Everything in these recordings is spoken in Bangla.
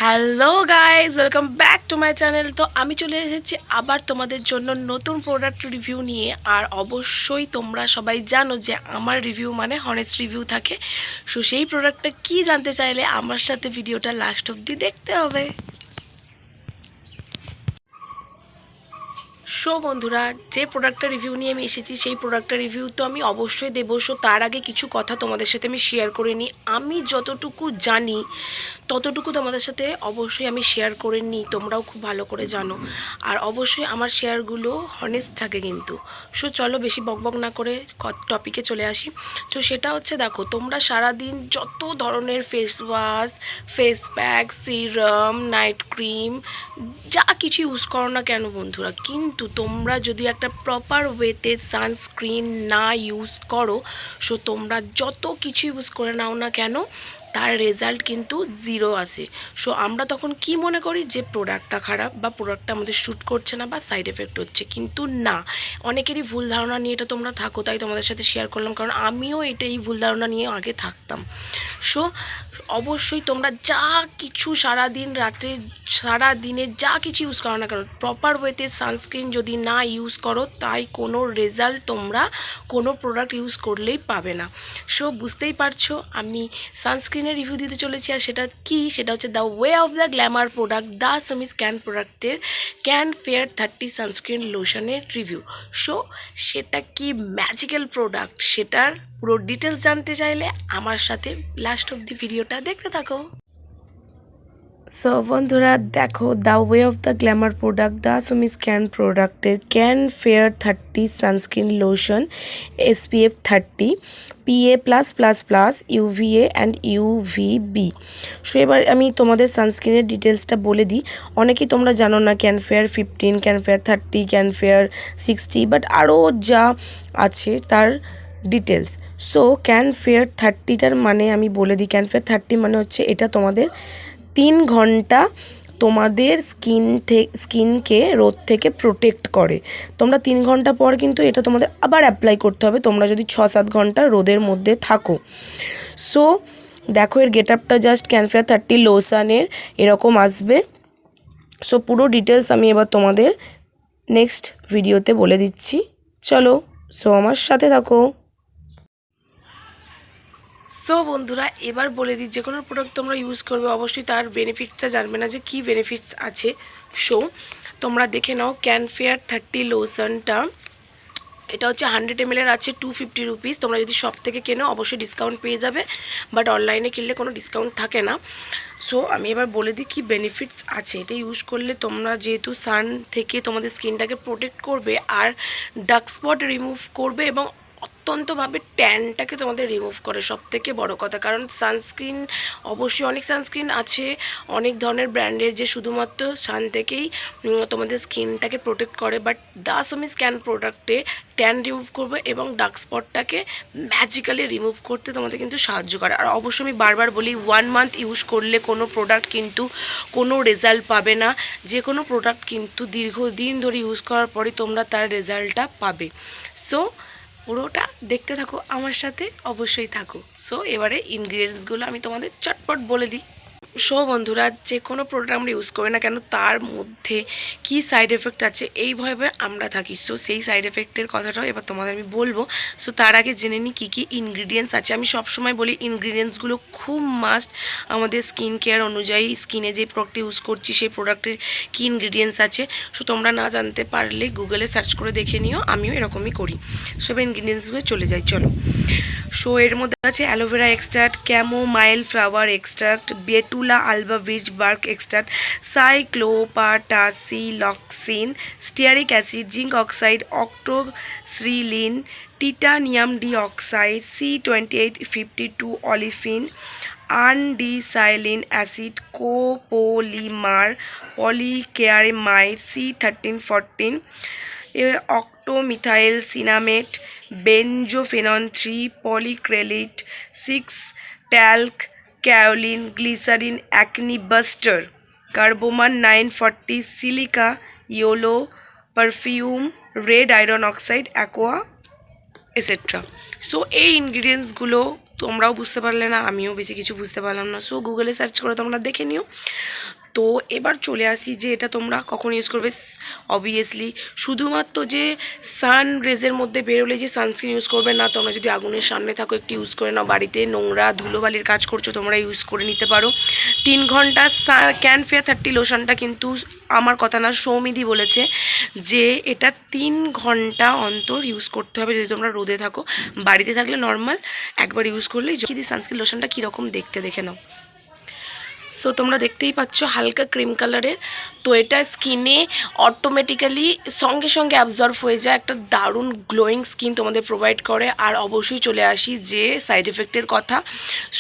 Hello guys, welcome back to my channel. তো আমি চলে এসেছি আবার তোমাদের জন্য নতুন প্রোডাক্ট রিভিউ নিয়ে। আর অবশ্যই তোমরা সবাই জানো যে আমার রিভিউ মানে হনেস্ট রিভিউ থাকে। সো সেই প্রোডাক্টটা কি জানতে চাইলে আমার সাথে ভিডিওটা লাস্ট অবধি দেখতে হবে। সো বন্ধুরা, যে প্রোডাক্টটা রিভিউ নিয়ে আমি এসেছি সেই প্রোডাক্টটা রিভিউ তো আমি অবশ্যই দেবো। সো তার আগে কিছু কথা তোমাদের সাথে আমি শেয়ার করে নিই। আমি যতটুকু জানি ততটুকু তোমাদের সাথে অবশ্যই আমি শেয়ার করে নিই, তোমরাও খুব ভালো করে জানো। আর অবশ্যই আমার শেয়ারগুলো হনেস্ট থাকে কিন্তু। সো চলো বেশি বকবক না করে টপিকে চলে আসি। তো সেটা হচ্ছে, দেখো তোমরা সারাদিন যত ধরনের face wash, face pack, serum, night cream যা কিছু ইউজ করো না কেন বন্ধুরা, কিন্তু তোমরা যদি একটা প্রপার ওয়েতে সানস্ক্রিন না ইউজ করো, সো তোমরা যত কিছু ইউজ করে নাও না কেন তার রেজাল্ট কিন্তু জিরো আসে। সো আমরা তখন কি মনে করি যে প্রোডাক্টটা খারাপ বা প্রোডাক্টটা আমাদের শ্যুট করছে না বা সাইড এফেক্ট হচ্ছে, কিন্তু না, অনেকেরই ভুল ধারণা নিয়ে এটা তোমরা থাকো, তাই তোমাদের সাথে শেয়ার করলাম, কারণ আমিও এটাই ভুল ধারণা নিয়ে আগে থাকতাম। সো অবশ্যই তোমরা যা কিছু সারাদিন রাতে সারাদিনে যা কিছু ইউজ করো না কেন, প্রপার ওয়েতে সানস্ক্রিন যদি না ইউজ করো তাই কোনো রেজাল্ট তোমরা কোনো প্রোডাক্ট ইউজ করলেই পাবে না। সো বুঝতেই পারছো আমি সানস্ক্রিনের রিভিউ দিতে চলেছি। আর সেটা কি, সেটা হচ্ছে the way of the glamour product, the Sumis can প্রোডাক্টের ক্যান ফেয়ার 30 সানস্ক্রিন লোশনের রিভিউ। সো সেটা কি ম্যাজিক্যাল প্রোডাক্ট, সেটার পুরো ডিটেলস জানতে চাইলে আমার সাথে লাস্ট অব দি ভিডিওটা দেখতে থাকো। সো বন্ধুরা দেখো, the way of the glamour product, the Sumis can প্রোডাক্টের can fair 30 sunscreen lotion SPF 30 PA+++ UVA and UVB। So এবার আমি তোমাদের সানস্ক্রিনের ডিটেলসটা বলে দিই। অনেকেই তোমরা জানো না can fair 15, can fair 30, can fair 60, but আরও যা আছে তার ডিটেলস। সো ক্যান ফেয়ার 30টার মানে আমি বলে দিই। ক্যান ফেয়ার 30 মানে হচ্ছে এটা তোমাদের 3 ঘন্টা তোমাদের স্কিনকে রোদ থেকে প্রোটেক্ট করে। তোমরা 3 ঘন্টা পর কিন্তু এটা তোমাদের আবার অ্যাপ্লাই করতে হবে তোমরা যদি 6-7 ঘন্টা রোদের মধ্যে থাকো। সো দেখো এর গেট আপটা জাস্ট ক্যান ফেয়ার 30 লোশনের এরকম আসবে। সো পুরো ডিটেলস আমি এবার তোমাদের নেক্সট ভিডিওতে বলে দিচ্ছি, চলো। সো আমার সাথে থাকো। সো বন্ধুরা এবার বলে দিই, যে কোনো প্রোডাক্ট তোমরা ইউজ করবে অবশ্যই তার বেনিফিটসটা জানবে না যে কী বেনিফিটস আছে। সো তোমরা দেখে নাও ক্যান ফেয়ার 30 লোশনটা, এটা হচ্ছে 100 ml আছে 250 রুপিস। তোমরা যদি শপ থেকে কেনো অবশ্যই ডিসকাউন্ট পেয়ে যাবে, বাট অনলাইনে কিনলে কোনো ডিসকাউন্ট থাকে না। সো আমি এবার বলে দিই কী বেনিফিটস আছে। এটা ইউজ করলে তোমরা যেহেতু সান থেকে তোমাদের স্কিনটাকে প্রোটেক্ট করবে আর ডার্ক স্পট রিমুভ করবে এবং অত্যন্তভাবে ট্যানটাকে তোমাদের রিমুভ করে, সব থেকে বড়ো কথা। কারণ সানস্ক্রিন অবশ্যই অনেক সানস্ক্রিন আছে অনেক ধরনের ব্র্যান্ডের যে শুধুমাত্র সান থেকেই তোমাদের স্কিনটাকে প্রোটেক্ট করে, বাট দ্য সুমিস ক্যান প্রোডাক্টে ট্যান রিমুভ করবে এবং ডার্ক স্পটটাকে ম্যাজিক্যালি রিমুভ করতে তোমাদের কিন্তু সাহায্য করে। আর অবশ্যই আমি বারবার বলি 1 মান্থ ইউজ করলে কোনো প্রোডাক্ট কিন্তু কোনো রেজাল্ট পাবে না। যে কোনো প্রোডাক্ট কিন্তু দীর্ঘদিন ধরে ইউজ করার পরে তোমরা তার রেজাল্টটা পাবে। সো পুরোটা দেখতে থাকো আমার সাথে, অবশ্যই থাকো। সো এবারে ইনগ্রিডিয়েন্টসগুলো আমি তোমাদের চটপট বলে দিই। সো বন্ধুরা যে কোনো প্রোডাক্ট আমরা ইউজ করি না কেন তার মধ্যে কি সাইড এফেক্ট আছে এইভাবে আমরা থাকি। সো সেই সাইড এফেক্টের কথাটাও এবার তোমাদের আমি বলবো। সো তার আগে জেনে নিই কী কী ইনগ্রিডিয়েন্টস আছে। আমি সবসময় বলি ইনগ্রিডিয়েন্টসগুলো খুব মাস্ট আমাদের স্কিন কেয়ার অনুযায়ী, স্কিনে যে প্রোডাক্ট ইউজ করছি সেই প্রোডাক্টের কী ইনগ্রিডিয়েন্টস আছে। সো তোমরা না জানতে পারলে গুগলে সার্চ করে দেখে নিও, আমিও এরকমই করি। সো এবার ইনগ্রিডিয়েন্টসগুলো চলে যাই, চলো। সো এর মধ্যে আছে aloe vera extract, chamomile flower extract, betula alba বীজ bark extract, cyclopentasiloxane, stearic acid, zinc oxide, octocrylene, titanium dioxide, C2852 olefin, undecylenic acid, copolymer, polyacrylamide, C1314, octomethyl cinnamate, benzophenone 3, polyacrylate 6, talc, kaolin, glycerin, acne buster, carbomer 940, silica, yellow, perfume, red iron oxide, aqua, etcetera. So এই ইনগ্রিডিয়েন্টসগুলো তোমরাও বুঝতে পারলে না, আমিও বেশি কিছু বুঝতে পারলাম না। সো গুগলে সার্চ করে তোমরা দেখে নিও। তো এবার চলে আসি যে এটা তোমরা কখন ইউজ করবে। অবভিয়াসলি শুধুমাত্র যে সান রেজের মধ্যে বেরোলে যে সানস্ক্রিন ইউজ করবে না, তোমরা যদি আগুনের সামনে থাকো একটু ইউজ করে নাও। বাড়িতে নোংরা ধুলোবালির কাজ করছো, তোমরা ইউজ করে নিতে পারো। 3 ঘন্টা ক্যানফেয়ার 30 লোশনটা কিন্তু আমার কথা না, সৌমিদি বলেছে যে এটা 3 ঘন্টা অন্তর ইউজ করতে হবে যদি তোমরা রোদে থাকো। বাড়িতে থাকলে নর্মাল একবার ইউজ করলেই যদি সানস্ক্রিন লোশনটা কীরকম দেখতে দেখে নাও। সো তোমরা দেখতেই পাচ্ছ হালকা ক্রিম কালারের। তো এটা স্কিনে অটোমেটিক্যালি সঙ্গে সঙ্গে অ্যাবজর্ব হয়ে যায়, একটা দারুণ গ্লোয়িং স্কিন তোমাদের প্রোভাইড করে। আর অবশ্যই চলে আসি যে সাইড এফেক্টের কথা।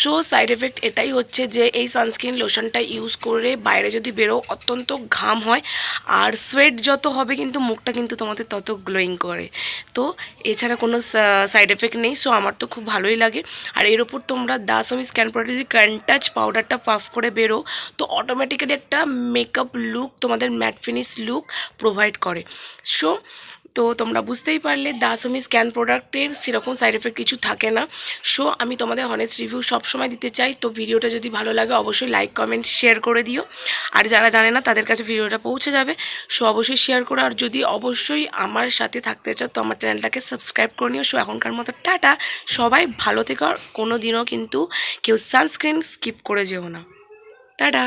সো সাইড এফেক্ট এটাই হচ্ছে যে এই সানস্ক্রিন লোশনটা ইউজ করে বাইরে যদি বেরো অত্যন্ত ঘাম হয়, আর সোয়েট যত হবে কিন্তু মুখটা কিন্তু তোমাদের তত গ্লোয়িং করে। তো এছাড়া কোনো সাইড এফেক্ট নেই। সো আমার তো খুব ভালোই লাগে। আর এর ওপর তোমরা দাসমি স্ক্যান প্রোডাক্ট যদি কান্টাচ পাউডারটা পাফ করে বেরো তো অটোমেটিক্যালি একটা মেকআপ লুক, তোমাদের ম্যাট ফিনিশ লুক প্রোভাইড করে। সো তো তোমরা বুঝতেই পারলে দাসমি স্ক্যান প্রোডাক্টের সেরকম সাইড এফেক্ট কিছু থাকে না। সো আমি তোমাদের হনেস্ট রিভিউ সবসময় দিতে চাই। তো ভিডিওটা যদি ভালো লাগে অবশ্যই লাইক কমেন্ট শেয়ার করে দিও। আর যারা জানে না তাদের কাছে ভিডিওটা পৌঁছে যাবে। সো অবশ্যই শেয়ার করো। আর যদি অবশ্যই আমার সাথে থাকতে চাও তো আমার চ্যানেলটাকে সাবস্ক্রাইব করে নিও। সো এখনকার মতো টাটা, সবাই ভালো থেকো। আর কোনো দিনও কিন্তু কেউ সানস্ক্রিন স্কিপ করে যেও না। টাটা।